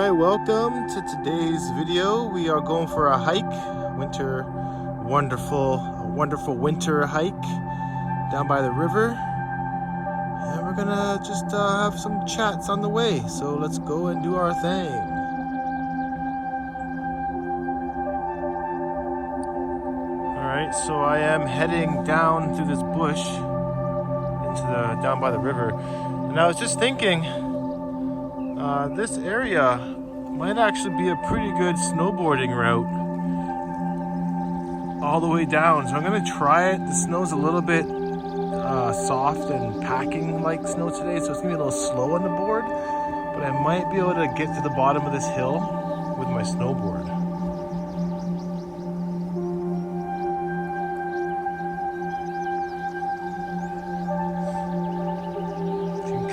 Alright, welcome to today's video. We are going for a hike, wonderful winter hike down by the river. And we're gonna just have some chats on the way. So let's go and do our thing. Alright, so I am heading down through this bush down by the river. And I was just thinking, this area might actually be a pretty good snowboarding route all the way down. So I'm gonna try it. The snow's a little bit soft and packing like snow today, so it's gonna be a little slow on the board, but I might be able to get to the bottom of this hill with my snowboard.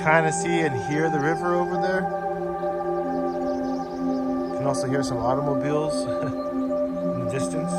Kind of see and hear the river over there. You can also hear some automobiles in the distance.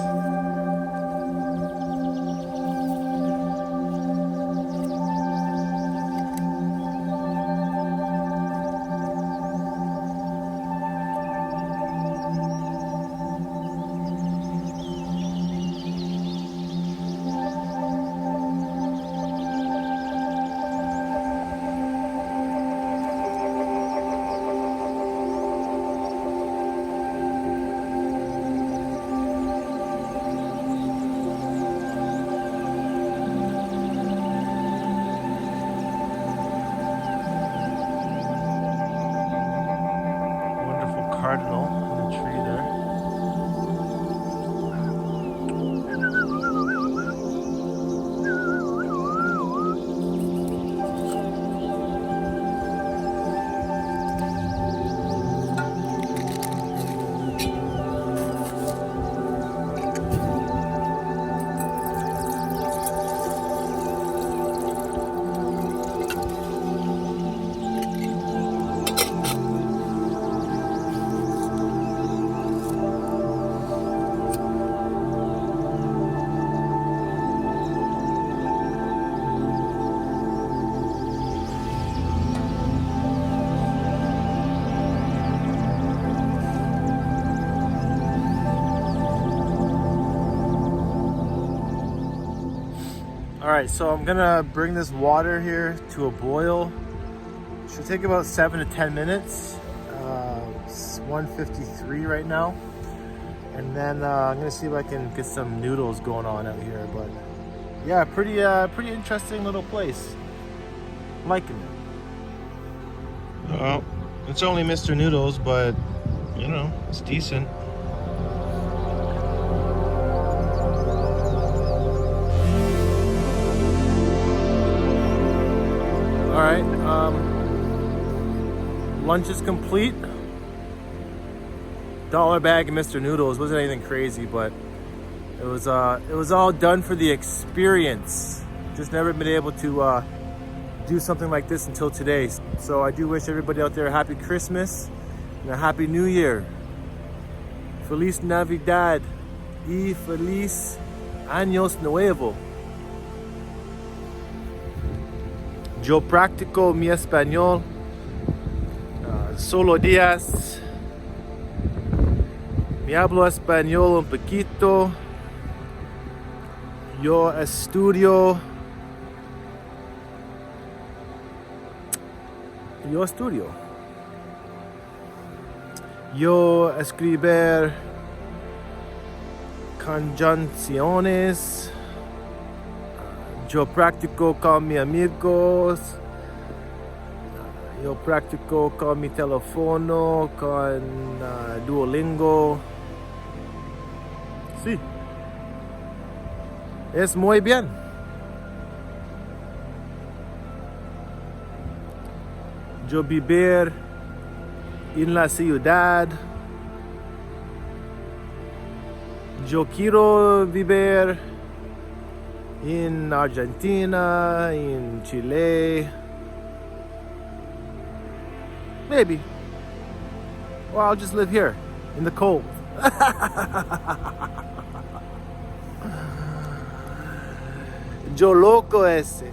Cardinal in the tree there. Alright, so I'm gonna bring this water here to a boil. Should take about 7 to 10 minutes. It's 1:53 right now. And then I'm gonna see if I can get some noodles going on out here. But yeah, pretty interesting little place. I'm liking it. Well, it's only Mr. Noodles, but you know, it's decent. Alright, lunch is complete. $1 bag of Mr. Noodles wasn't anything crazy, but it was all done for the experience. Just never been able to do something like this until today. So I do wish everybody out there a happy Christmas and a happy New Year. Feliz Navidad y Feliz Años Nuevo. Yo practico mi español solo días. Me hablo español un poquito. Yo estudio. Yo escribir conjunciones. Yo practico con mis amigos. Yo practico con mi teléfono, con Duolingo. Sí. Es muy bien. Yo vivir en la ciudad. Yo quiero vivir in Argentina, in Chile, maybe. Or I'll just live here in the cold. Yo loco ese.